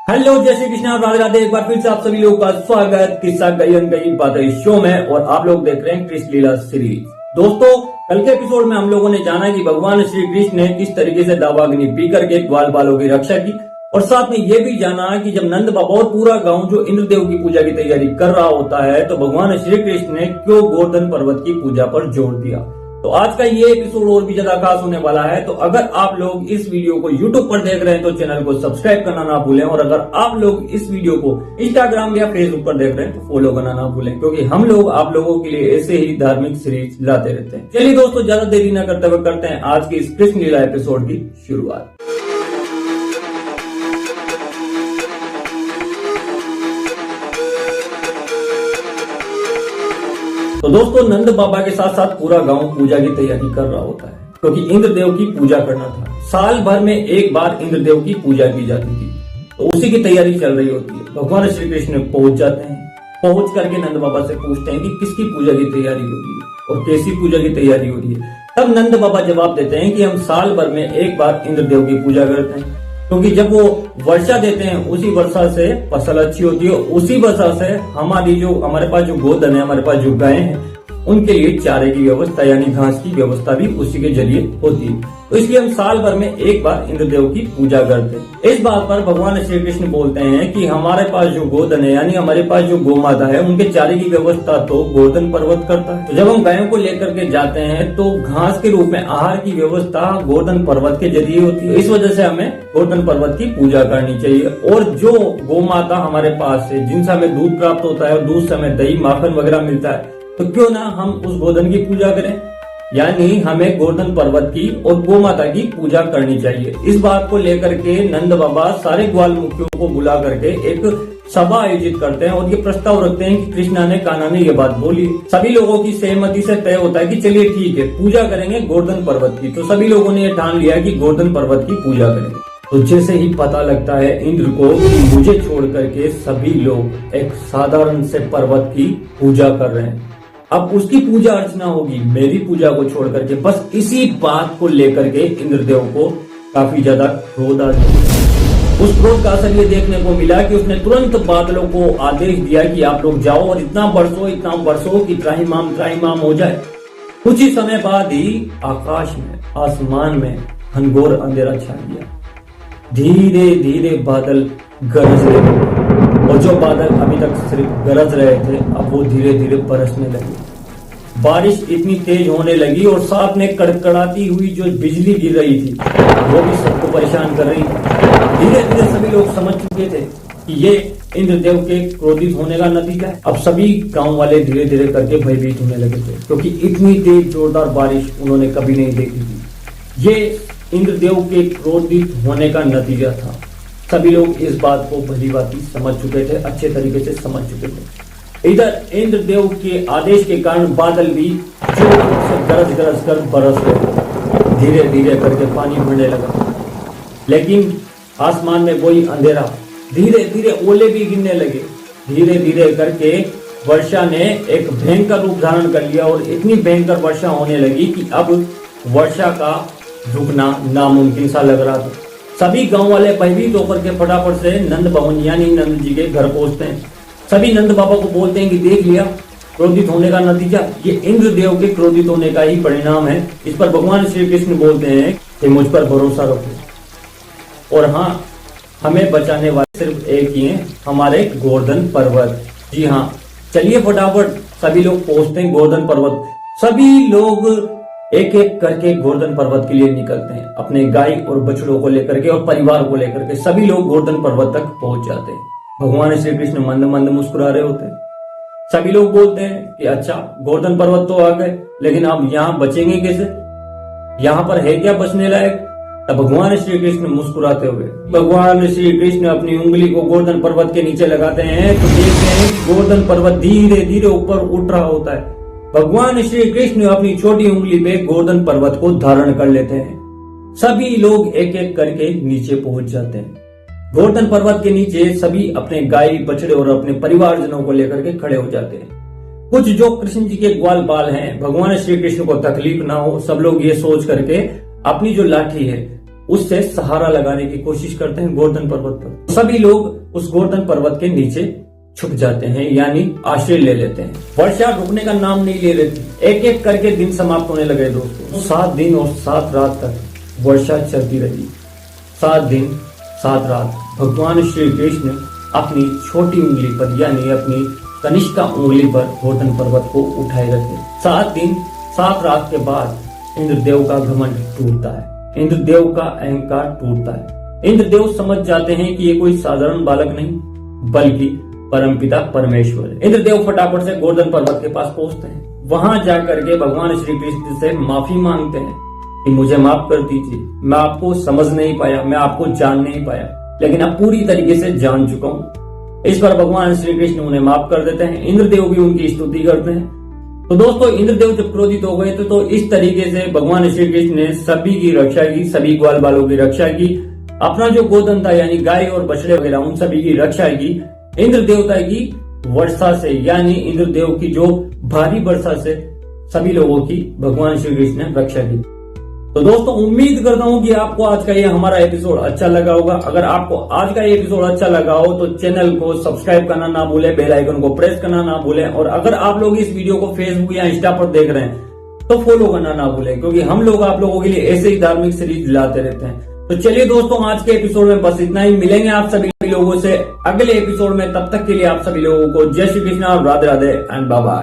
Hello, जय श्री कृष्ण, राधे राधे। एक बार फिर से आप सभी लोगों का स्वागत किस्सा गई बातें शो में। और आप लोग देख रहे हैं कृष्ण लीला सीरीज। दोस्तों, कल के एपिसोड में हम लोगों ने जाना कि भगवान श्री कृष्ण ने किस तरीके से दावाग्नि पी करके ग्वाल बालों की रक्षा की, और साथ में ये भी जाना कि जब नंद बाबा और पूरा गांव जो इंद्रदेव की पूजा की तैयारी कर रहा होता है, तो भगवान श्री कृष्ण ने क्यों गोवर्धन पर्वत की पूजा पर जोर दिया। तो आज का ये एपिसोड और भी ज्यादा खास होने वाला है। तो अगर आप लोग इस वीडियो को YouTube पर देख रहे हैं तो चैनल को सब्सक्राइब करना ना भूलें, और अगर आप लोग इस वीडियो को Instagram या Facebook पर देख रहे हैं तो फॉलो करना ना भूलें, क्योंकि हम लोग आप लोगों के लिए ऐसे ही धार्मिक सीरीज लाते रहते हैं। चलिए दोस्तों, ज्यादा देरी न करते हुए करते हैं आज की इस कृष्ण लीला एपिसोड की शुरुआत। तो दोस्तों, नंद बाबा के साथ साथ पूरा गांव पूजा की तैयारी कर रहा होता है, क्योंकि इंद्रदेव की पूजा करना था। साल भर में एक बार इंद्रदेव की पूजा की जाती थी, तो उसी की तैयारी चल रही होती है। भगवान श्री कृष्ण पहुंच जाते हैं। पहुंच करके नंद बाबा से पूछते हैं कि किसकी पूजा की तैयारी हो रही है और कैसी पूजा की तैयारी हो रही है। तब नंद बाबा जवाब देते हैं कि हम साल भर में एक बार इंद्रदेव की पूजा करते हैं, क्योंकि जब वो वर्षा देते हैं उसी वर्षा से फसल अच्छी होती है। उसी वर्षा से हमारे पास जो गोधन है, हमारे पास जो गाय हैं, उनके लिए चारे की व्यवस्था यानी घास की व्यवस्था भी उसी के जरिए होती है। तो इसलिए हम साल भर में एक बार इंद्रदेव की पूजा करते हैं। इस बात पर भगवान श्री कृष्ण बोलते हैं कि हमारे पास जो गोधन है यानी हमारे पास जो गौ माता है, उनके चारे की व्यवस्था तो गोवर्धन पर्वत करता है। तो जब हम गायों को लेकर के जाते हैं तो घास के रूप में आहार की व्यवस्था गोवर्धन पर्वत के जरिए होती है। इस वजह से हमें गोवर्धन पर्वत की पूजा करनी चाहिए। और जो गौ माता हमारे पास है, जिनसे हमें दूध प्राप्त होता है और दूध से हमें दही माखन वगैरह मिलता है, तो क्यों ना हम उस गोवर्धन की पूजा करें। यानी हमें गोवर्धन पर्वत की और गौ माता की पूजा करनी चाहिए। इस बात को लेकर के नंद बाबा सारे ग्वाल मुखियों को बुला करके एक सभा आयोजित करते हैं और ये प्रस्ताव रखते हैं कि कृष्णा ने कान्हा ने ये बात बोली। सभी लोगों की सहमति से तय होता है कि चलिए ठीक है, पूजा करेंगे गोवर्धन पर्वत की। तो सभी लोगों ने ये ठान लिया कि गोवर्धन पर्वत की पूजा करेंगे। तो जैसे ही पता लगता है इंद्र को कि मुझे छोड़ करके सभी लोग एक साधारण से पर्वत की पूजा कर रहे हैं, अब उसकी पूजा अर्चना होगी मेरी पूजा को छोड़ करके, बस इसी बात को लेकर के इंद्रदेव को काफी ज्यादा क्रोध आ गया। उस क्रोध का असर ये देखने को मिला कि उसने तुरंत बादलों को आदेश दिया कि आप लोग जाओ और इतना बरसो कि त्राहिमाम हो जाए। कुछ ही समय बाद ही आकाश में, आसमान में घनघोर अंधेरा छा गया। धीरे धीरे बादल गरजने लगे, और जो बादल अभी तक सिर्फ गरज रहे थे अब वो धीरे धीरे बरसने लगे। बारिश इतनी तेज होने लगी और साथ में कड़कड़ाती हुई जो बिजली गिर रही थी वो भी सबको परेशान कर रही थी। धीरे धीरे सभी लोग समझ चुके थे कि ये इंद्रदेव के क्रोधित होने का नतीजा है। अब सभी गांव वाले धीरे धीरे करके भयभीत होने लगे थे, क्योंकि इतनी तेज जोरदार बारिश उन्होंने कभी नहीं देखी थी। ये इंद्रदेव के क्रोधित होने का नतीजा था। सभी लोग इस बात को भली भांति समझ चुके थे, अच्छे तरीके से समझ चुके थे। इधर इंद्रदेव के आदेश के कारण बादल भी जोर से गरज कर बरस रहे, धीरे धीरे करके पानी भरने लगा। लेकिन आसमान में वही अंधेरा, धीरे धीरे ओले भी गिरने लगे। धीरे धीरे करके वर्षा ने एक भयंकर रूप धारण कर लिया, और इतनी भयंकर वर्षा होने लगी कि अब वर्षा का रुकना नामुमकिन सा लग रहा था। सभी गांव वाले भयभीत होकर के फटाफट से नंद भवन यानी नंद जी के घर पहुंचते हैं। सभी नंद बाबा को बोलते हैं कि देख लिया क्रोधित होने का नतीजा, ये इंद्रदेव के क्रोधित होने का ही परिणाम है। इस पर भगवान श्री कृष्ण बोलते हैं कि मुझ पर भरोसा रखो, और हाँ, हमें बचाने वाले सिर्फ एक ही है, हमारे गोवर्धन पर्वत। जी हाँ, चलिए फटाफट सभी लोग पहुंचते हैं गोवर्धन पर्वत। सभी लोग एक एक करके गोवर्धन पर्वत के लिए निकलते हैं, अपने गाय और बछड़ों को लेकर के और परिवार को लेकर के सभी लोग गोवर्धन पर्वत तक पहुंच जाते हैं। भगवान श्री कृष्ण मंद मंद मुस्कुरा रहे होते हैं। सभी लोग बोलते हैं कि अच्छा, गोवर्धन पर्वत तो आ गए, लेकिन अब यहाँ बचेंगे कैसे, यहाँ पर है क्या बचने लायक। तब भगवान श्री कृष्ण मुस्कुराते हुए भगवान श्री कृष्ण अपनी उंगली को गोवर्धन पर्वत के नीचे लगाते हैं, तो देखते हैं कि गोवर्धन पर्वत धीरे धीरे ऊपर उठ रहा होता है। भगवान श्री कृष्ण अपनी छोटी उंगली पे गोवर्धन पर्वत को धारण कर लेते हैं। सभी लोग एक एक करके नीचे पहुंच जाते हैं। गोवर्धन पर्वत के नीचे सभी अपने गाय बछड़े और अपने परिवारजनों को लेकर के खड़े हो जाते हैं। कुछ जो कृष्ण जी के ग्वाल बाल हैं, भगवान श्री कृष्ण को तकलीफ ना हो, सब लोग ये सोच करके अपनी जो लाठी है उससे सहारा लगाने की कोशिश करते हैं गोवर्धन पर्वत पर। सभी लोग उस गोवर्धन पर्वत के नीचे छुप जाते हैं, यानी आश्रय ले लेते हैं। वर्षा रुकने का नाम नहीं ले रही थी। एक एक करके दिन समाप्त होने लगे दोस्तों। 7 दिन और 7 रात तक वर्षा चलती रही। 7 दिन 7 रात भगवान श्री कृष्ण अपनी छोटी उंगली पर, यानी अपनी कनिष्का उंगली पर गोवर्धन पर्वत को उठाए रखे। 7 दिन 7 रात के बाद इंद्रदेव का घमंड टूटता है, इंद्रदेव का अहंकार टूटता है। इंद्रदेव समझ जाते हैं कि ये कोई साधारण बालक नहीं बल्कि परमपिता परमेश्वर है। इंद्रदेव फटाफट से गोवर्धन पर्वत के पास पहुंचते हैं। वहां जाकर के भगवान श्री कृष्ण से माफी मांगते हैं कि मुझे माफ कर दीजिए, मैं आपको समझ नहीं पाया, मैं आपको जान नहीं पाया, लेकिन अब पूरी तरीके से जान चुका हूँ। इस पर भगवान श्री कृष्ण उन्हें माफ कर देते हैं। इंद्रदेव भी उनकी स्तुति करते हैं। तो दोस्तों, इंद्रदेव जब क्रोधित हो गए थे तो इस तरीके से भगवान श्री कृष्ण ने सभी की रक्षा की, सभी ग्वाल बालों की रक्षा की। अपना जो गोधन था यानी गाय और बछड़े वगैरह उन सभी की रक्षा की। इंद्र देवता की वर्षा से, यानी इंद्रदेव की जो भारी वर्षा से सभी लोगों की भगवान श्री कृष्ण ने रक्षा की। तो दोस्तों, उम्मीद करता हूं कि आपको आज का ये हमारा एपिसोड अच्छा लगा होगा। अगर आपको आज का ये एपिसोड अच्छा लगा हो तो चैनल को सब्सक्राइब करना ना भूलें, बेल आइकन को प्रेस करना ना भूलें, और अगर आप लोग इस वीडियो को फेसबुक या इंस्टा पर देख रहे हैं तो फॉलो करना ना भूलें, क्योंकि हम लोग आप लोगों के लिए ऐसे ही धार्मिक सीरीज लाते रहते हैं। तो चलिए दोस्तों, आज के एपिसोड में बस इतना ही। मिलेंगे आप सभी लोगों से अगले एपिसोड में। तब तक के लिए आप सभी लोगों को जय श्री कृष्ण और Radhe Radhe and bye bye.